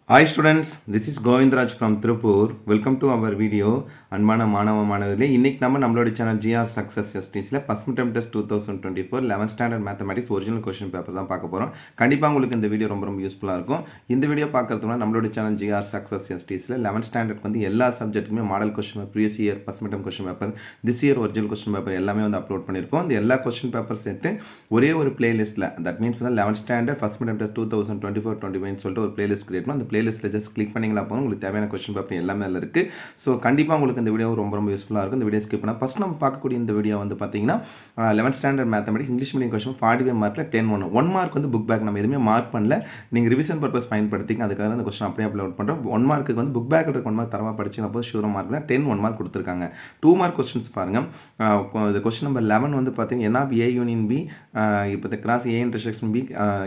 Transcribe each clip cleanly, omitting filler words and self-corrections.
Hi students, this is Govindraj from Tripur. Welcome to our video. அன்பான மாணவ மாணவர்களே, இன்னைக்கு நம்மளோட சேனல் GR Success STSல first mid test 2024 11th standard mathematics original question paper தான் பார்க்க போறோம். கண்டிப்பா உங்களுக்கு இந்த வீடியோ ரொம்ப யூஸ்ஃபுல்லா இருக்கும். இந்த வீடியோ பார்க்கிறதுக்கு நம்மளோட சேனல் GR Success STSல 11th ஸ்டாண்டர்ட் வந்து எல்லா சப்ஜெக்ட்டுக்குமே model question paper, previous year first mid question paper, this year original question paper எல்லாமே வந்து அப்லோட் பண்ணிருக்கோம். இந்த எல்லா क्वेश्चन பேப்பர் சேர்த்து ஒரே ஒரு பிளேலிஸ்ட்ல, that means 11th standard first mid test 2024-25 சொல்லிட்டு ஒரு பிளேலிஸ்ட் கிரியேட் பண்ணி அந்த பிளேலிஸ்ட்ல ஜஸ்ட் கிளிக் பண்ணீங்களா போதும் உங்களுக்கு தேவையான क्वेश्चन பேப்பர் எல்லாமே அதுல இருக்கு. சோ கண்டிப்பா உங்களுக்கு இந்த வீடியோ ரொம்ப யூஸ்ஃபுல்லா இருக்கும். இந்த வீடியோ ஸ்கிப் பண்ணா ஃபர்ஸ்ட் நம்ம பார்க்கக்கூடிய இந்த வீடியோ வந்து பாத்தீங்கன்னா 11th standard mathematics English medium question 45 மார்க்ல 10 1 mark வந்து புக் பேக் நம்ம எதுவுமே மார்க் பண்ணல. நீங்க ரிவிஷன் பர்பஸ் பயன்படுத்திங்க. அதுக்காக தான் இந்த क्वेश्चन அப்படியே அப்லோட் பண்றோம். 1 மார்க்குக்கு வந்து புக் பேக்ல இருக்க 1 மார்க் தரமா படிச்சீங்க அப்போ ஷூரா மார்க்ல 10 1 மார்க் கொடுத்திருக்காங்க. 2 மார்க் क्वेश्चंस பாருங்க. இந்த क्वेश्चन நம்பர் 11 வந்து பாத்தீங்கன்னா n of a union b இப்போ the cross a intersection b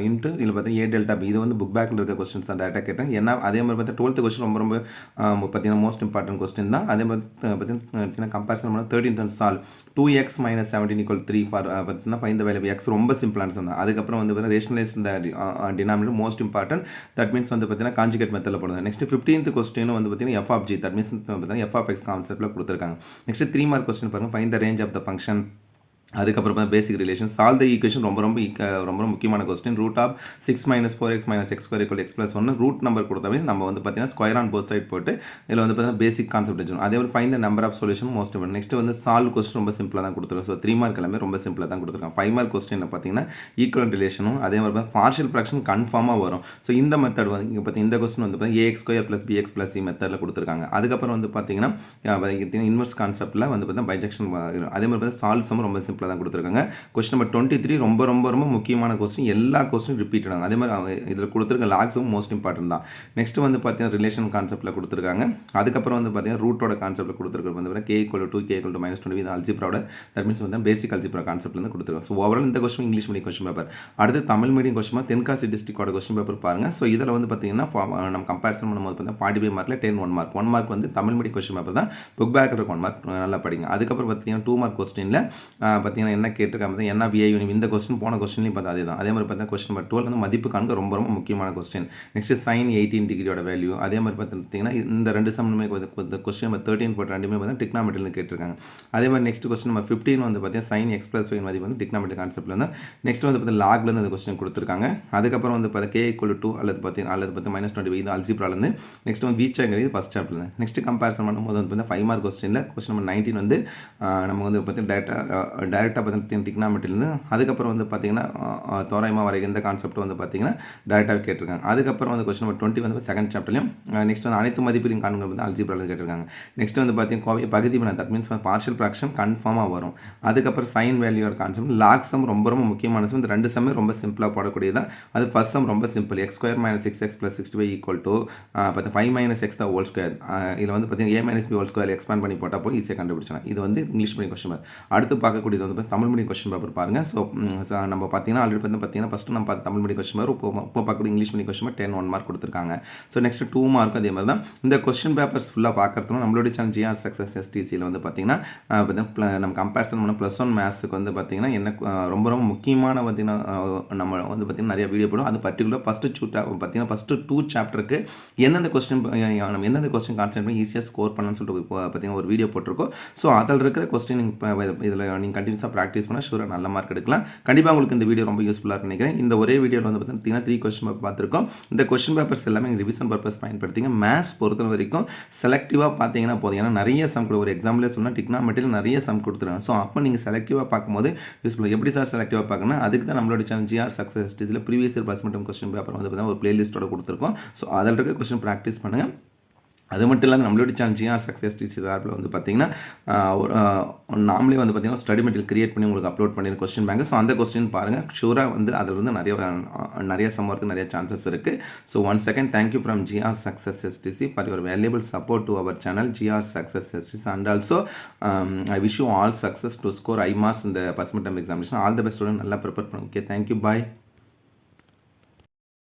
into இல்ல பாத்தீங்கன்னா a delta b இது வந்து புக் பேக்ல இருக்க क्वेश्चंस தான் டைரக்டா கேட்டேன். ஏன்னா அதே மாதிரி பார்த்தா 12th क्वेश्चन ரொம்ப பாத்தீங்கன்னா மோஸ்ட் இம்பார்ட்டன்ட் क्वेश्चन தான். அதே மாதிரி பாத்தீங்கன்னா கம்பேரிசன் பண்ணா 13th and solve 2x minus 17 equal 3 for பாத்தீங்கன்னா find the value of x ரொம்ப சிம்பிள் ஆன்சர் தான். அதுக்கு அப்புறம் வந்து பாத்தீங்கன்னா ரேஷனலைஸ் இந்த denominator most important. That means வந்து பாத்தீங்கன்னா கான்ஜுகேட் மெத்தட்ல போடுங்க. நெக்ஸ்ட் 15th क्वेश्चन வந்து பாத்தீங்கன்னா f of g that means பாத்தீங்கன்னா f of x கான்செப்ட்ல கொடுத்திருக்காங்க. நெக்ஸ்ட் 3 மார்க் क्वेश्चन பாருங்க find the range of the function. அதுக்கப்புறம் basic relation solve the equation ரொம்ப முக்கியமான क्वेश्चन root of 6 minus 4x minus x square equal x plus 1 root number கொடுத்தாவே நம்ம வந்து பார்த்தீங்கன்னா ஸ்கொயர் ஆன் போத் சைட் போட்டு இதில் வந்து பார்த்தீங்கன்னா பேசிக் கான்செப்ட் வச்சுக்கணும். அதே மாதிரி find the number of solution most important. Next வந்து சால்வ் क्वेश्चन ரொம்ப சிம்பிளாக தான் கொடுத்துருக்கோம். ஸோ 3 மார்க் எல்லாமே ரொம்ப சிம்பிளாக தான் கொடுத்துருக்காங்க. 5 மார்க் क्वेश्चन பார்த்தீங்கன்னா ஈக்குவல் ரிலேஷனும் அதே மாதிரி பார்ஷியல் ஃப்ராக்ஷன் கன்ஃபார்மாக வரும். ஸோ இந்த மெத்தட் வந்து இங்கே பார்த்தீங்கன்னா இந்த क्वेश्चन வந்து பார்த்தீங்கன்னா ax square plus bx plus c மெத்தடில் கொடுத்துருக்காங்க. அதுக்கப்புறம் வந்து பார்த்தீங்கன்னா இன்வெர்ஸ் கான்செப்ட்டில் வந்து பார்த்தீங்கன்னா பைஜெக்ஷன் அதே மாதிரி பார்த்தீங்கன்னா சால்வ்ஸும் ரொம்ப சிம்பிளாக தான் கொடுத்துருக்காங்க. क्वेश्चन नंबर 23 ரொம்ப முக்கியமான क्वेश्चन எல்லா क्वेश्चन ரிப்பீட்டட் ஆகும். அதே மாதிரி இதுல கொடுத்திருக்க லாக்ஸும் மோஸ்ட் இம்பார்ட்டன்ட் தான். நெக்ஸ்ட் வந்து பாத்தீங்கன்னா ரிலேஷன் கான்செப்ட்ல கொடுத்திருக்காங்க. அதுக்கு அப்புறம் வந்து பாத்தீங்கன்னா ரூட்டோட கான்செப்ட்ல கொடுத்திருக்கிறது வந்து k = 2 k = -20 இது அல்ஜிப்ராவோட தட் மீன்ஸ் வந்து பேசிக் அல்ஜிப்ரா கான்செப்ட்ல இருந்து கொடுத்திருக்காங்க. சோ ஓவரால் இந்த question English medium question paper. அடுத்து தமிழ் மீடியம் क्वेश्चन தென்காசி டிஸ்ட்ரிக்ட்டோட क्वेश्चन பேப்பர் பாருங்க. சோ இதல வந்து பாத்தீங்கன்னா நம்ம கம்பேரிசன் பண்ணும்போது பாத்தீங்கன்னா 45 மார்க்ல 10 1 மார்க். 1 மார்க் வந்து தமிழ் மீடியம் क्वेश्चन பேப்பர் தான். புக் பேக் இருக்க 1 மார்க் நல்லா படிங்க. அதுக்கு அப்புறம் பாத்தீங்கன்னா 2 மார்க் क्वेश्चनல பாத்தீங்கன்னா என்ன கேட்டிருக்காங்க என்ன a யூனிட் இந்த क्वेश्चन போன क्वेश्चनலயும் பார்த்தா அதே தான். அதே மாதிரி பார்த்தா क्वेश्चन நம்பர் 12 வந்து மதிப்பு காண்க ரொம்ப முக்கியமான क्वेश्चन. நெக்ஸ்ட் sin 18 டிகிரியோட வேல்யூ அதே மாதிரி பார்த்தீங்கன்னா இந்த ரெண்டு சம்மே क्वेश्चन நம்பர் 13 போட்டு ரெண்டுமே பார்த்தா ட்ரிக்னாமெட்ரில கேட்டிருக்காங்க. அதே மாதிரி நெக்ஸ்ட் क्वेश्चन நம்பர் 15 வந்து பார்த்தீங்கன்னா sin x plus y மதிப்பு வந்து ட்ரிக்னாமெட்ரி கான்செப்ட்ல இருந்து நெக்ஸ்ட் வந்து பார்த்தா லாக்ல இருந்து அந்த क्वेश्चन கொடுத்திருக்காங்க. அதுக்கு அப்புறம் வந்து பார்த்தா k = 2 அல்லது பார்த்தீங்கன்னா -20 இது அல்ஜிப்ரால இருந்து நெக்ஸ்ட் வந்து வீச்சாங்கிறது ஃபர்ஸ்ட் சாப்டர்ல இருந்து நெக்ஸ்ட் கம்பேரிசன் பண்ணும்போது வந்து பார்த்தா 5 மார்க் क्वेश्चनல क्वेश्चन நம்பர் 19 வந்து நம்ம வந்து பார்த்தீங்கன்னா டைரக்டா பார்த்தீங்கன்னா ட்ரிக்னாமெட்ரில இருந்து அதுக்கு அப்புறம் வந்து பாத்தீங்கன்னா தோராயமா வரைய இந்த கான்செப்ட் வந்து பாத்தீங்கன்னா டைரக்டாவே கேட்டிருக்காங்க. அதுக்கு அப்புறம் வந்து क्वेश्चन நம்பர் 20 வந்து செகண்ட் சாப்டர்லயும் நெக்ஸ்ட் வந்து அனைத்து மதிப்பீடுகளின் காண்க வந்து அல்ஜிப்ரால கேட்டிருக்காங்க. நெக்ஸ்ட் வந்து பாத்தீங்கன்னா பகுதி வினா தட் மீன்ஸ் பார்ஷியல் ஃபிராக்ஷன் கன்ஃபார்மா வரும். அதுக்கு அப்புறம் sign value or concept log sum ரொம்ப முக்கியமான சம். இந்த ரெண்டு சம்மே ரொம்ப சிம்பிளா போடக்கூடியதா. அது ஃபர்ஸ்ட் சம் ரொம்ப simple x square minus 6x plus 65 equal to 5 minus x the whole square. இதுல வந்து பாத்தீங்கன்னா a minus b whole square expand பண்ணி போட்டா போய் ஈஸியா கண்டுபிடிச்சலாம். இது வந்து இங்கிலீஷ் மீடியம் क्वेश्चन பேப்பர். அடுத்து பார்க்கக்கூடியது வந்து தமிழ் மீடியம் क्वेश्चन பேப்பர் பாருங்க. சோ நம்ம பாத்தீங்கன்னா ஆல்ரெடி பாத்தீங்கன்னா ஃபர்ஸ்ட் நம்ம பார்த்த தமிழ் மீடியம் क्वेश्चन பேப்பர் இப்போ பார்க்கக்கூடிய English medium question paper 10 1 mark கொடுத்திருக்காங்க. சோ நெக்ஸ்ட் 2 மார்க் அதே மாதிரி தான். இந்த क्वेश्चन பேப்பர்ஸ் ஃபுல்லா பார்க்கறதுக்கு நம்மளோட சேனல் GR Success STC ல வந்து பாத்தீங்கன்னா நம்ம கம்பேரிசன் பண்ண +1 மேத்ஸ்க்கு வந்து பாத்தீங்கன்னா என்ன ரொம்ப முக்கியமான பாத்தீங்கன்னா நம்ம வந்து பாத்தீங்கன்னா நிறைய வீடியோ போடுவோம். அது பர்టిక్యులர் ஃபர்ஸ்ட் பாத்தீங்கன்னா ஃபர்ஸ்ட் 2 சாப்டருக்கு எந்தெந்த क्वेश्चन நம்ம எந்தெந்த क्वेश्चन கான்சென்ட்ரேட் பண்ணி ஈஸியா ஸ்கோர் பண்ணலாம்னு சொல்லிட்டு பாத்தீங்கன்னா ஒரு வீடியோ போட்டுருக்கோம். சோ அதில இருக்கிற क्वेश्चन இதுல நீங்க கண்டினியூஸா பிராக்டீஸ் பண்ணா ஷூரா நல்ல மார்க் எடுக்கலாம். கண்டிப்பா உங்களுக்கு இந்த வீடியோ ரொம்ப யூஸ்ஃபுல்லா இருக்கும்னு நினைக்கிறேன். இந்த ஒரே வீடியோல வந்து பாத்தீங்கன்னா 3 क्वेश्चन பேப்பர் பார்த்திருக்கோம். இந்த क्वेश्चन பேப்பர்ஸ் எல்லாமே ரிவிஷன் பர்பஸ் பயன்படுத்திங்க. மேத்ஸ் பொறுத்த வரைக்கும் செலக்டிவா பாத்தீங்கன்னா போதும். ஏன்னா நிறைய சம் ஒரு எக்ஸாம்பிளே சொன்னா ட்ரிக்னாமெட்ரில நிறைய சம் கொடுத்துறாங்க. சோ அப்ப நீங்க செலக்டிவா பாக்கும்போது யூஸ்ஃபுல். எப்படி சார் செலக்டிவா பார்க்கணும்? அதுக்கு தான் நம்மளோட சேனல் GR Success STC ல previous year first mid question paper வந்து பாத்தீங்கன்னா ஒரு பிளேலிஸ்டோட கொடுத்திருக்கோம். சோ அதில இருக்க क्वेश्चन பிராக்டீஸ் பண்ணுங்க. அது மட்டும் இல்லாமல் நம்மளோட சேனல் GR Success STC சார்பில் வந்து பார்த்தீங்கன்னா நாமளே வந்து பார்த்தீங்கன்னா ஸ்டடி மெட்டீரியல் கிரியேட் பண்ணி உங்களுக்கு அப்லோட் பண்ணியிருக்க क्वेश्चन பேங்க். ஸோ அந்த क्वेश्चन பாருங்கள். ஷூராக வந்து அதில் வந்து நிறைய சம் வரதுக்கு நிறைய சான்சஸ் இருக்குது. So one second thank you from GR Success STC for your valuable support to our channel GR Success STC and also I wish you all success to score high marks இந்த first mid examination. All the best student நல்லா prepare பண்ணுங்க. Okay thank you பாய்.